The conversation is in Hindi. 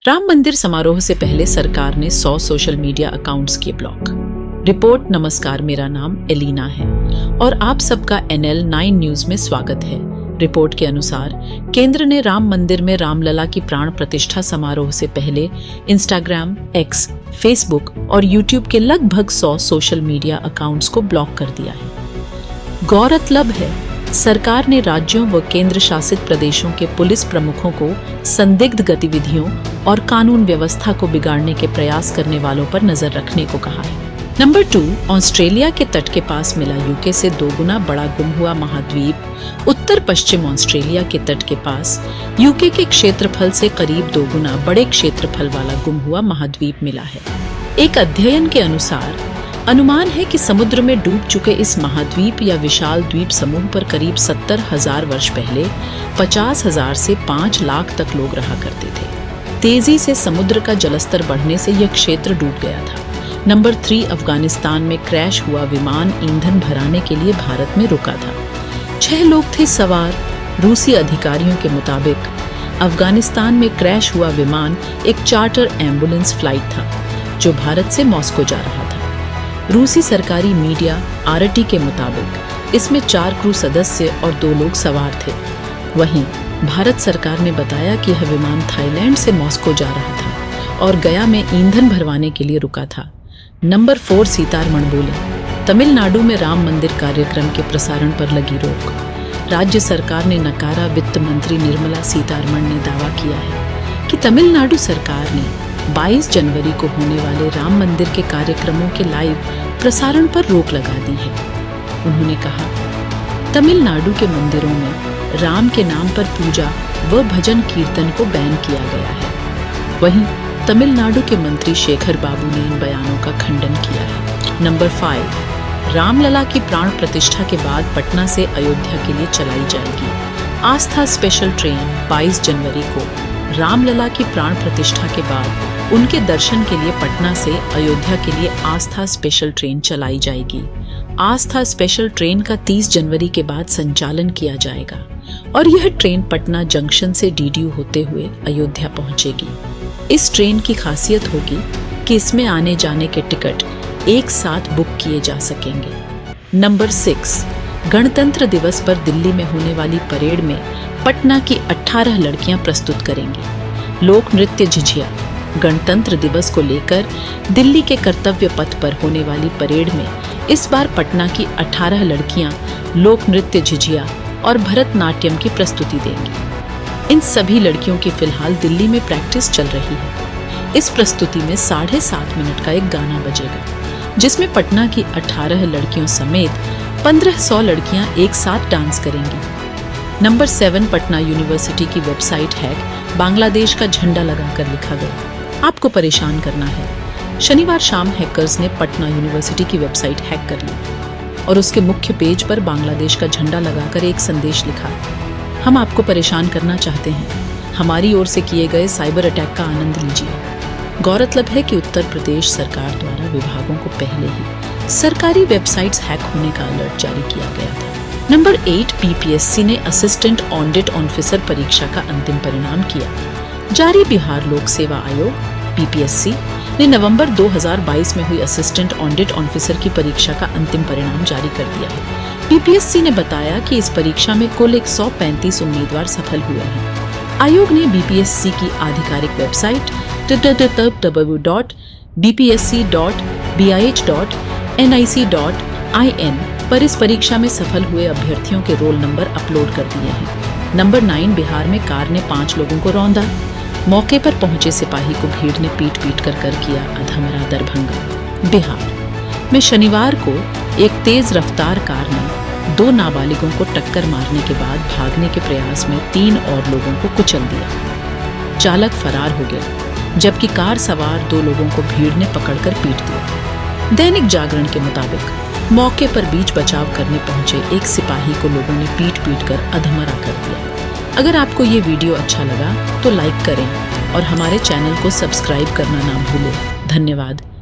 राम मंदिर समारोह से पहले सरकार ने 100 सोशल मीडिया अकाउंट्स किए ब्लॉक। रिपोर्ट। नमस्कार, मेरा नाम एलिना है और आप सबका NL 9 न्यूज में स्वागत है। रिपोर्ट के अनुसार केंद्र ने राम मंदिर में रामलला की प्राण प्रतिष्ठा समारोह से पहले इंस्टाग्राम, एक्स, फेसबुक और यूट्यूब के लगभग 100 सोशल मीडिया अकाउंट्स को ब्लॉक कर दिया है। गौरतलब है, सरकार ने राज्यों व केंद्र शासित प्रदेशों के पुलिस प्रमुखों को संदिग्ध गतिविधियों और कानून व्यवस्था को बिगाड़ने के प्रयास करने वालों पर नजर रखने को कहा है। नंबर 2, ऑस्ट्रेलिया के तट के पास मिला यूके से 2 गुना बड़ा गुम हुआ महाद्वीप। उत्तर पश्चिम ऑस्ट्रेलिया के तट के पास यूके के क्षेत्रफल से करीब 2 गुना बड़े क्षेत्रफल वाला गुम हुआ महाद्वीप मिला है। एक अध्ययन के अनुसार अनुमान है कि समुद्र में डूब चुके इस महाद्वीप या विशाल द्वीप समूह पर करीब 70,000 वर्ष पहले 50,000 से 5 लाख तक लोग रहा करते थे। तेजी से समुद्र का जलस्तर बढ़ने से यह क्षेत्र डूब गया था। नंबर 3, अफगानिस्तान में क्रैश हुआ विमान ईंधन भराने के लिए भारत में रुका था। 6 लोग थे सवार। रूसी अधिकारियों के मुताबिक अफगानिस्तान में क्रैश हुआ विमान एक चार्टर एम्बुलेंस फ्लाइट था जो भारत से मॉस्को जा रहा था। रूसी सरकारी मीडिया RT के मुताबिक इसमें 4 क्रू सदस्य और 2 लोग सवार थे। वहीं भारत सरकार ने बताया कि यह विमान थाईलैंड से मॉस्को जा रहा था और गया में ईंधन भरवाने के लिए रुका था। नंबर 4, सीतारमण बोले। तमिलनाडु में राम मंदिर कार्यक्रम के प्रसारण पर लगी रोक। राज्य सरकार ने नकारा। वित्त मंत्री निर्मला सीतारमण ने दावा किया है कि तमिलनाडु सरकार ने 22 जनवरी को होने वाले राम मंदिर के कार्यक्रमों के लाइव प्रसारण पर रोक लगा दी है। उन्होंने कहा, तमिलनाडु के मंदिरों में राम के नाम पर पूजा व भजन कीर्तन को बैन किया गया है। वहीं तमिलनाडु के मंत्री शेखर बाबू ने इन बयानों का खंडन किया है। नंबर 5, रामलला की प्राण प्रतिष्ठा के बाद पटना से अयोध्या के लिए चलाई जाएगी आस्था स्पेशल ट्रेन। 22 जनवरी को रामलला की प्राण प्रतिष्ठा के बाद उनके दर्शन के लिए पटना से अयोध्या के लिए आस्था स्पेशल ट्रेन चलाई जाएगी। आस्था स्पेशल ट्रेन का 30 जनवरी के बाद संचालन किया जाएगा और यह ट्रेन पटना जंक्शन से DDU होते हुए अयोध्या पहुंचेगी। इस ट्रेन की खासियत होगी कि इसमें आने जाने के टिकट एक साथ बुक किए जा सकेंगे। नंबर 6, गणतंत्र दिवस पर दिल्ली में होने वाली परेड में पटना की 18 लड़कियां प्रस्तुत करेंगी लोक नृत्य झिझिया। गणतंत्र दिवस को लेकर दिल्ली के कर्तव्य पथ पर होने वाली परेड में इस बार पटना की 18 लड़कियां लोक नृत्य झिझिया और भरतनाट्यम की प्रस्तुति देंगी। इन सभी लड़कियों की फिलहाल दिल्ली में प्रैक्टिस चल रही है। इस प्रस्तुति में 7.5 मिनट का एक गाना बजेगा जिसमें पटना की 18 लड़कियों समेत 1500 लड़कियां एक साथ डांस करेंगी। नंबर 7, पटना यूनिवर्सिटी की वेबसाइट हैक। बांग्लादेश का झंडा लगाकर लिखा गया। आपको परेशान करना है। शनिवार शाम हैकर्स ने पटना यूनिवर्सिटी की वेबसाइट हैक कर ली और उसके मुख्य पेज पर बांग्लादेश का झंडा लगाकर एक संदेश लिखा। हम आपको परेशान करना चाहते हैं। हमारी ओर से किए गए साइबर अटैक का आनंद लीजिए। गौरतलब है कि उत्तर प्रदेश सरकार द्वारा विभागों को पहले ही सरकारी वेबसाइट्स हैक होने का अलर्ट जारी किया गया था। नंबर 8, PPSC ने असिस्टेंट ऑडिट ऑफिसर परीक्षा का अंतिम परिणाम किया जारी। बिहार लोक सेवा आयोग PPSC ने नवंबर 2022 में हुई असिस्टेंट ऑडिट ऑफिसर की परीक्षा का अंतिम परिणाम जारी कर दिया है। PPSC ने बताया कि इस परीक्षा में कुल 135 उम्मीदवार सफल हुए हैं। आयोग ने BPSC की आधिकारिक वेबसाइट www.bpsc.bih.nic.in पर इस परीक्षा में सफल हुए अभ्यर्थियों के रोल नंबर अपलोड कर दिए हैं। नंबर 9, बिहार में कार ने 5 लोगों को रौंदा। मौके पर पहुंचे सिपाही को भीड़ ने पीट कर किया अधमरा दरभंगा। बिहार में शनिवार को एक तेज रफ्तार कार ने 2 नाबालिगों को टक्कर मारने के बाद भागने के प्रयास में 3 और लोगों को कुचल दिया। चालक फरार हो गया जबकि कार सवार 2 लोगों को भीड़ ने पकड़कर पीट दिया। दैनिक जागरण के मुताबिक मौके पर बीच बचाव करने पहुंचे एक सिपाही को लोगों ने पीट कर अधमरा कर दिया। अगर आपको ये वीडियो अच्छा लगा तो लाइक करें और हमारे चैनल को सब्सक्राइब करना ना भूलें। धन्यवाद।